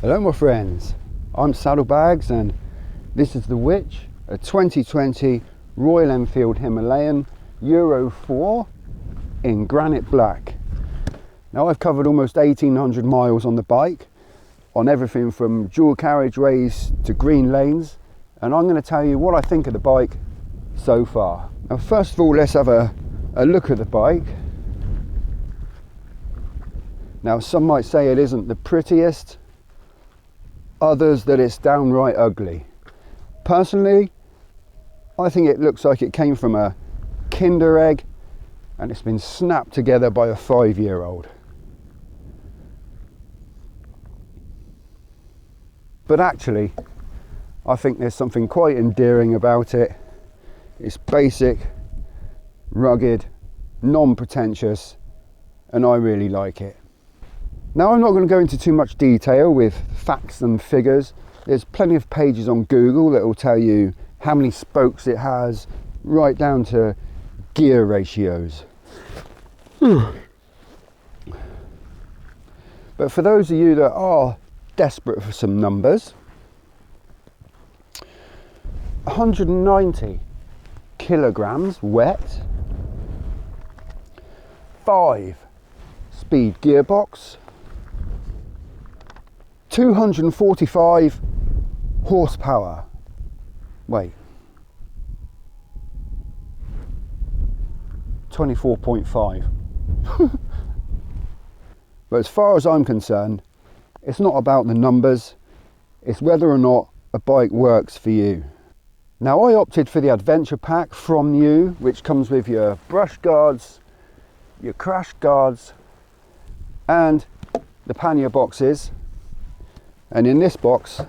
Hello my friends, I'm Saddlebags and this is the Witch, a 2020 Royal Enfield Himalayan Euro 4 in granite black. Now I've covered almost 1800 miles on the bike, on everything from dual carriageways to green lanes, and I'm going to tell you what I think of the bike so far. Now first of all, let's have a look at the bike. Now some might say it isn't the prettiest, others that it's downright ugly. Personally, I think it looks like it came from a Kinder egg and it's been snapped together by a 5-year-old. But actually, I think there's something quite endearing about it. It's basic, rugged, non-pretentious, and I really like it. Now I'm not going to go into too much detail with facts and figures. There's plenty of pages on Google that will tell you how many spokes it has, right down to gear ratios. But for those of you that are desperate for some numbers, 190 kilograms wet, 5-speed gearbox, 245 horsepower. Wait, 24.5. But as far as I'm concerned, it's not about the numbers, it's whether or not a bike works for you. Now I opted for the adventure pack from new, which comes with your brush guards, your crash guards, and the pannier boxes. And in this box,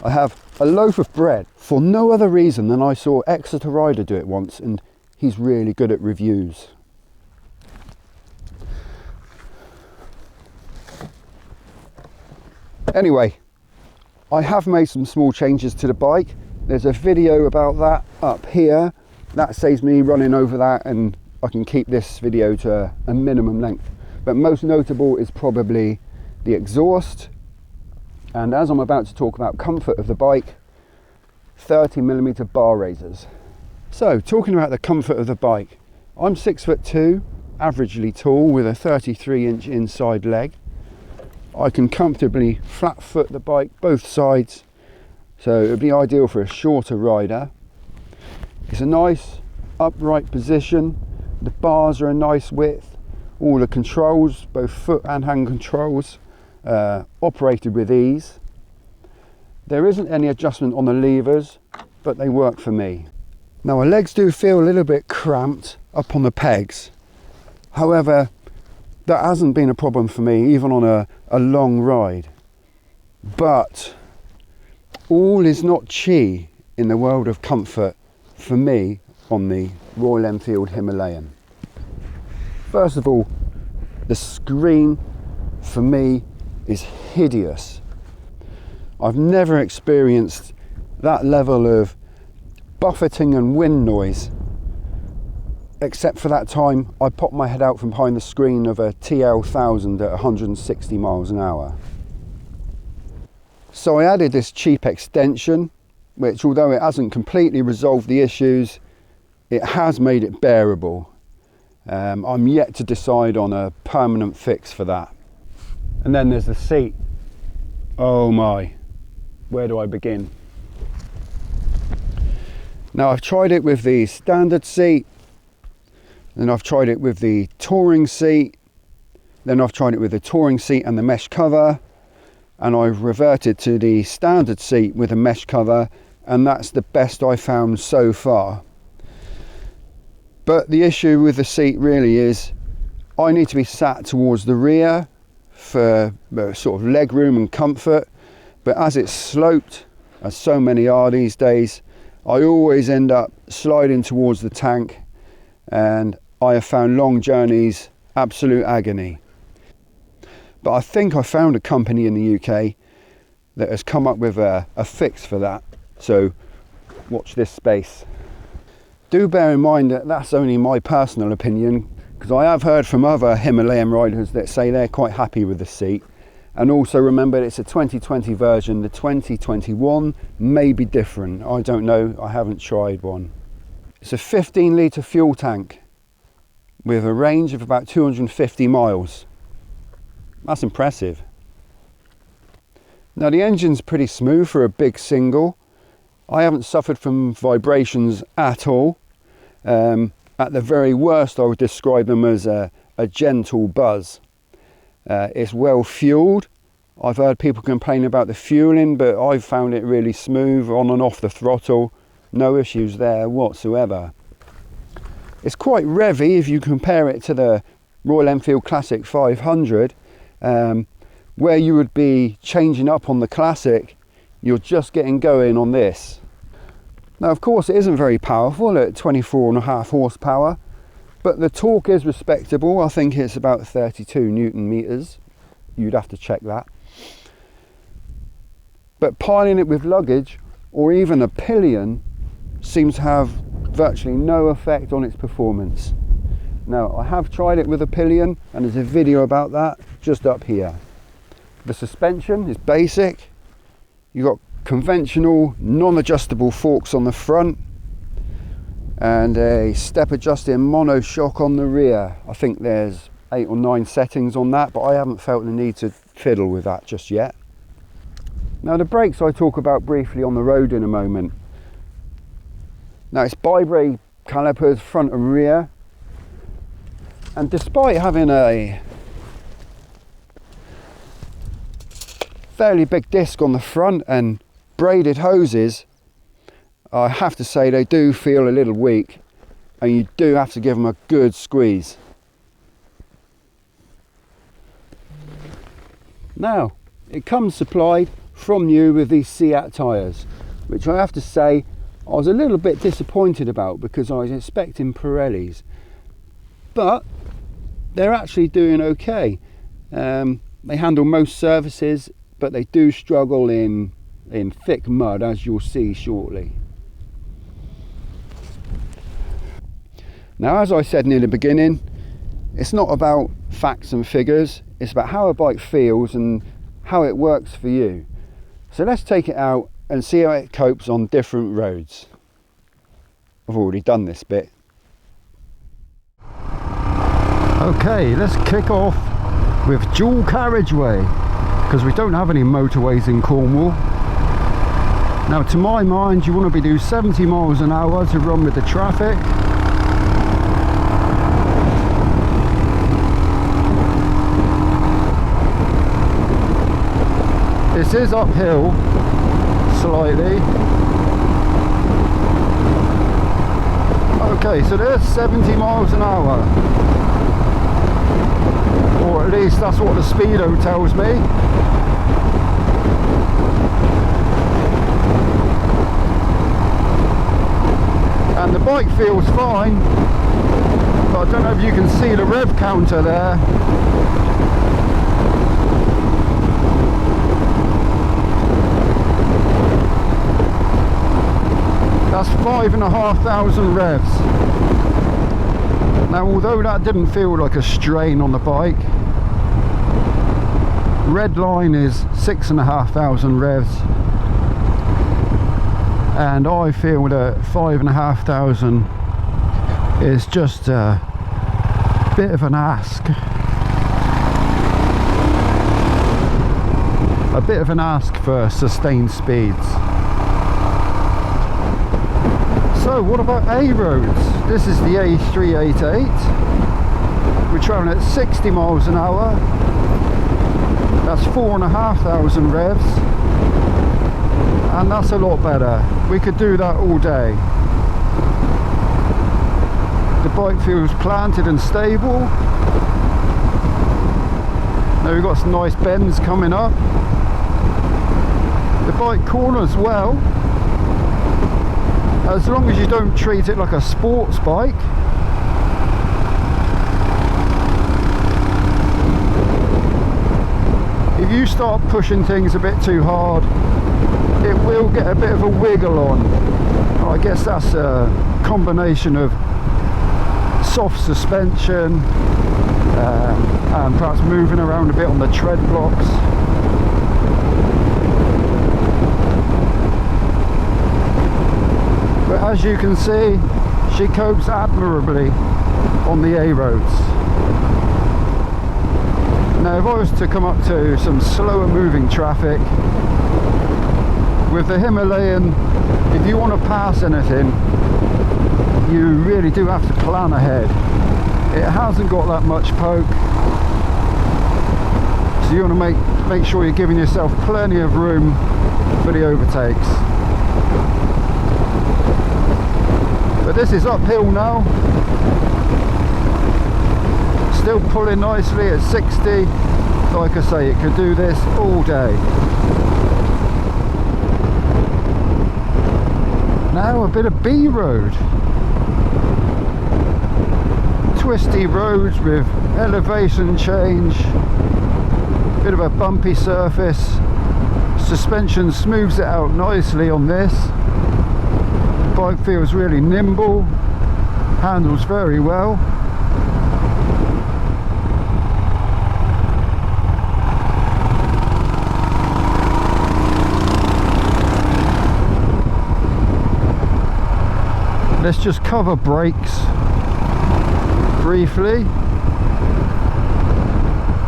I have a loaf of bread for no other reason than I saw Exeter Rider do it once, and he's really good at reviews. Anyway, I have made some small changes to the bike. There's a video about that up here. That saves me running over that, and I can keep this video to a minimum length. But most notable is probably the exhaust, and as I'm about to talk about comfort of the bike, 30mm bar raisers. So talking about the comfort of the bike, I'm 6'2", averagely tall, with a 33-inch inside leg. I can comfortably flat foot the bike both sides, so it would be ideal for a shorter rider. It's a nice upright position, the bars are a nice width, all the controls, both foot and hand controls, operated with ease. There isn't any adjustment on the levers, but they work for me. Now my legs do feel a little bit cramped up on the pegs. However, that hasn't been a problem for me, even on a long ride. But all is not chi in the world of comfort for me on the Royal Enfield Himalayan. First of all, the screen for me is hideous. I've never experienced that level of buffeting and wind noise, except for that time I popped my head out from behind the screen of a TL1000 at 160 miles an hour. So I added this cheap extension, which although it hasn't completely resolved the issues, it has made it bearable. I'm yet to decide on a permanent fix for that. And then there's the seat. Oh my, where do I begin? Now I've tried it with the standard seat, then I've tried it with the touring seat, then I've tried it with the touring seat and the mesh cover, and I've reverted to the standard seat with a mesh cover, and that's the best I found so far. But the issue with the seat really is I need to be sat towards the rear for sort of leg room and comfort, but as it's sloped, as so many are these days, I always end up sliding towards the tank, and I have found long journeys absolute agony. But I think I found a company in the UK that has come up with a fix for that, so watch this space. Do bear in mind that that's only my personal opinion, because I have heard from other Himalayan riders that say they're quite happy with the seat, And also remember, it's a 2020 version. The 2021 may be different. I don't know, I haven't tried one. It's a 15 litre fuel tank with a range of about 250 miles. That's impressive. Now the engine's pretty smooth for a big single. I haven't suffered from vibrations at all. At the very worst, I would describe them as a gentle buzz. It's well fueled. I've heard people complain about the fueling, but I've found it really smooth on and off the throttle. No issues there whatsoever. It's quite revvy if you compare it to the Royal Enfield Classic 500, where you would be changing up on the Classic. You're just getting going on this. Now of course it isn't very powerful at 24.5 horsepower, but the torque is respectable. I think it's about 32 Newton meters. You'd have to check that. But piling it with luggage or even a pillion seems to have virtually no effect on its performance. Now I have tried it with a pillion and there's a video about that just up here. The suspension is basic. You've got conventional non-adjustable forks on the front and a step adjusting monoshock on the rear. I think there's 8 or 9 settings on that, but I haven't felt the need to fiddle with that just yet. Now the brakes I talk about briefly on the road in a moment. Now it's bi-brake calipers front and rear, and despite having a fairly big disc on the front and braided hoses, I have to say they do feel a little weak, and you do have to give them a good squeeze. Now it comes supplied from new with these Seat tyres, which I have to say I was a little bit disappointed about because I was expecting Pirellis, but they're actually doing okay. They handle most services, but they do struggle in thick mud, as you'll see shortly. Now, as I said near the beginning, it's not about facts and figures, it's about how a bike feels and how it works for you. So let's take it out and see how it copes on different roads. I've already done this bit. Okay, let's kick off with dual carriageway, because we don't have any motorways in Cornwall. Now to my mind, you want to be doing 70 miles an hour to run with the traffic. This is uphill slightly. Okay, so there's 70 miles an hour, or at least that's what the speedo tells me. And the bike feels fine, but I don't know if you can see the rev counter there. That's 5,500 revs. Now, although that didn't feel like a strain on the bike, red line is 6,500 revs, and I feel that 5,500 is just a bit of an ask. A bit of an ask for sustained speeds. So what about A roads? This is the A388. We're travelling at 60 miles an hour. That's 4,500 revs, and that's a lot better. We could do that all day. The bike feels planted and stable. Now we've got some nice bends coming up. The bike corners well, as long as you don't treat it like a sports bike. If you start pushing things a bit too hard, it will get a bit of a wiggle on. I guess that's a combination of soft suspension and perhaps moving around a bit on the tread blocks. as you can see, she copes admirably on the A roads. Now if I was to come up to some slower moving traffic with the Himalayan, if you want to pass anything, you really do have to plan ahead. It hasn't got that much poke, so you want to make sure you're giving yourself plenty of room for the overtakes. But this is uphill now, still pulling nicely at 60. Like I say, it could do this all day. Now a bit of B road, twisty roads with elevation change, bit of a bumpy surface. Suspension smooths it out nicely on this. The bike feels really nimble, handles very well. Let's just cover brakes briefly.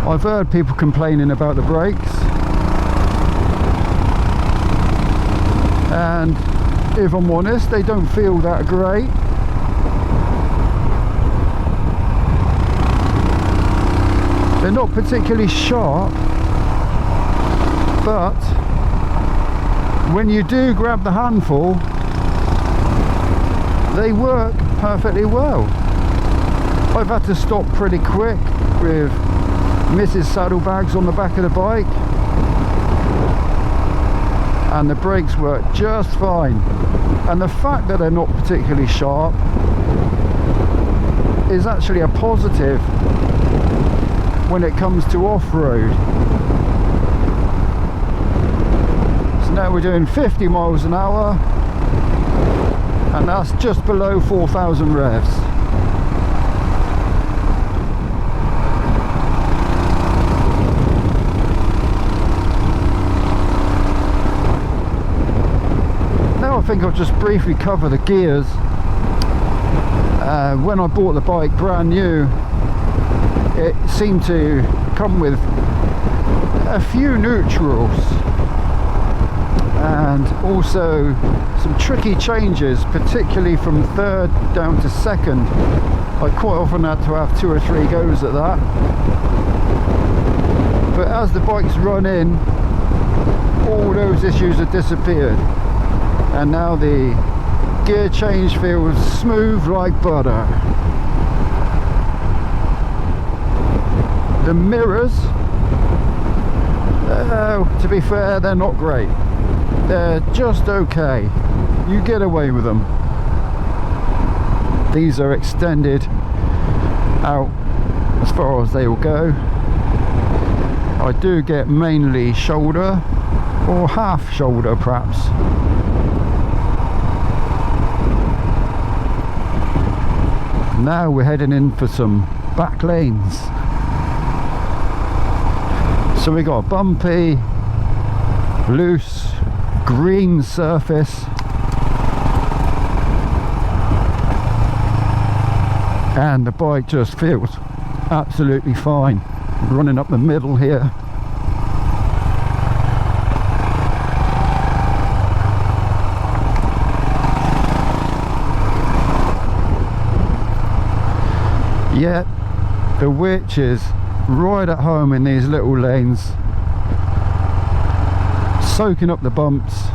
I've heard people complaining about the brakes, and if I'm honest, they don't feel that great. They're not particularly sharp, but when you do grab the handful, they work perfectly well. I've had to stop pretty quick with Mrs. saddlebags on the back of the bike, and the brakes work just fine. And the fact that they're not particularly sharp is actually a positive when it comes to off-road. So now we're doing 50 miles an hour, and that's just below 4,000 revs. Now I think I'll just briefly cover the gears. When I bought the bike brand new, it seemed to come with a few neutrals and also some tricky changes, particularly from third down to second. I quite often had to have 2 or 3 goes at that. But as the bike's run in, all those issues have disappeared, and now the gear change feels smooth like butter. The mirrors, to be fair, they're not great. They're just okay. You get away with them. These are extended out as far as they will go. I do get mainly shoulder or half shoulder perhaps. Now we're heading in for some back lanes. So we got a bumpy, loose, green surface, and the bike just feels absolutely fine running up the middle here. Yet the witch is right at home in these little lanes, soaking up the bumps,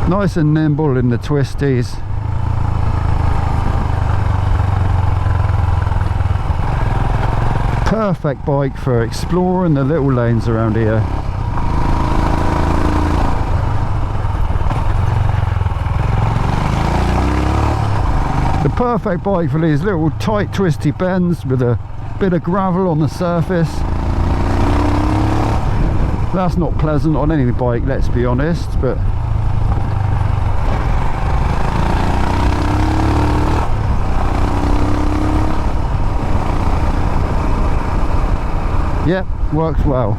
nice and nimble in the twisties. Perfect bike for exploring the little lanes around here. The perfect bike for these little tight twisty bends with a bit of gravel on the surface. That's not pleasant on any bike, let's be honest, but yep, works well.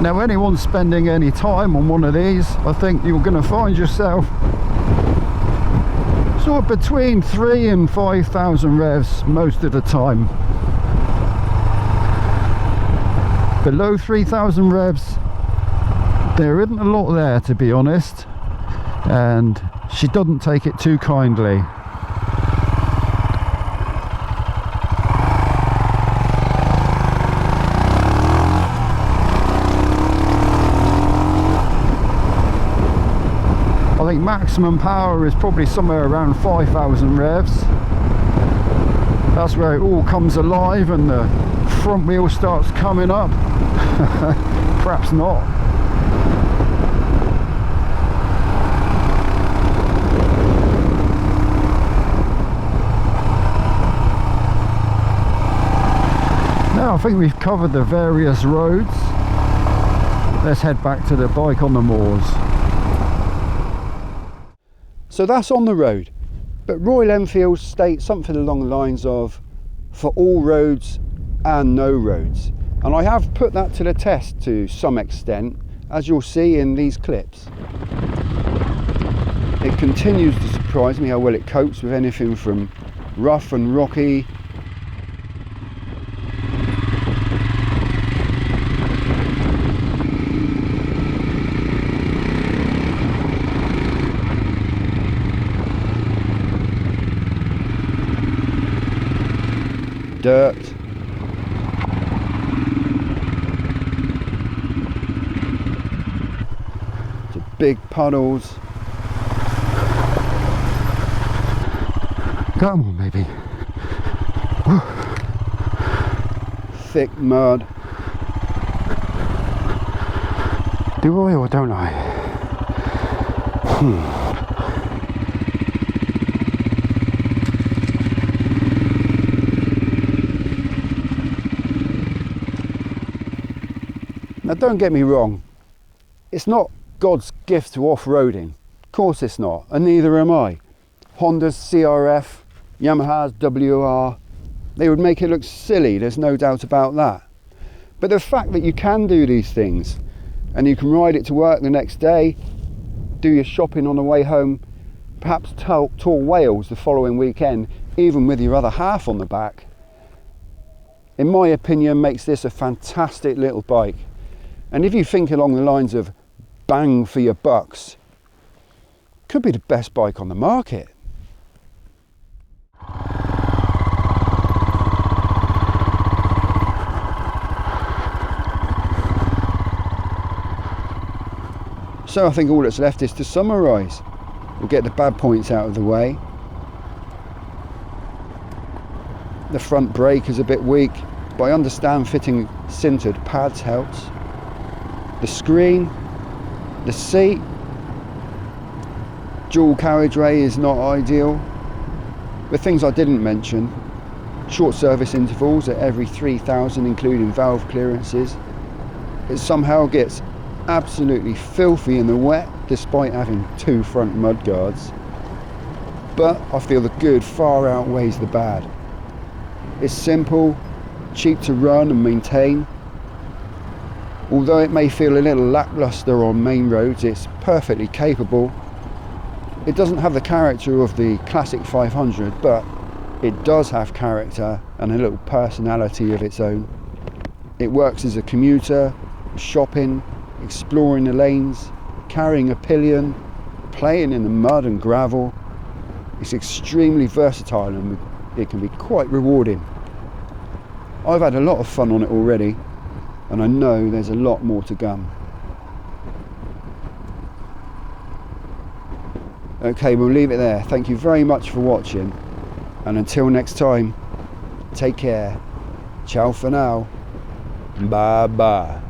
Now anyone spending any time on one of these, I think you're going to find yourself sort of between 3,000 and 5,000 revs most of the time. Below 3,000 revs, there isn't a lot there, to be honest, and she doesn't take it too kindly. I think maximum power is probably somewhere around 5,000 revs. That's where it all comes alive and the front wheel starts coming up. Perhaps not. Now I think we've covered the various roads. Let's head back to the bike on the moors. So that's on the road, but Royal Enfield states something along the lines of for all roads and no roads, and I have put that to the test to some extent, as you'll see in these clips. It continues to surprise me how well it copes with anything from rough and rocky dirt, to big puddles. Come on, baby. Thick mud. Do I or don't I? Now don't get me wrong, it's not God's gift to off-roading. Of course it's not, and neither am I. Honda's CRF, Yamaha's WR, they would make it look silly, there's no doubt about that. But the fact that you can do these things, and you can ride it to work the next day, do your shopping on the way home, perhaps tour Wales the following weekend, even with your other half on the back, in my opinion makes this a fantastic little bike. And if you think along the lines of bang for your bucks, could be the best bike on the market. So I think all that's left is to summarise. We'll get the bad points out of the way. The front brake is a bit weak, but I understand fitting sintered pads helps. The screen, the seat, dual carriageway is not ideal. The things I didn't mention, short service intervals at every 3,000 including valve clearances. It somehow gets absolutely filthy in the wet despite having 2 front mud guards. But I feel the good far outweighs the bad. It's simple, cheap to run and maintain. Although it may feel a little lackluster on main roads, it's perfectly capable. It doesn't have the character of the classic 500, but it does have character and a little personality of its own. It works as a commuter, shopping, exploring the lanes, carrying a pillion, playing in the mud and gravel. It's extremely versatile and it can be quite rewarding. I've had a lot of fun on it already, and I know there's a lot more to come. Okay, we'll leave it there. Thank you very much for watching, and until next time, take care. Ciao for now. Bye bye.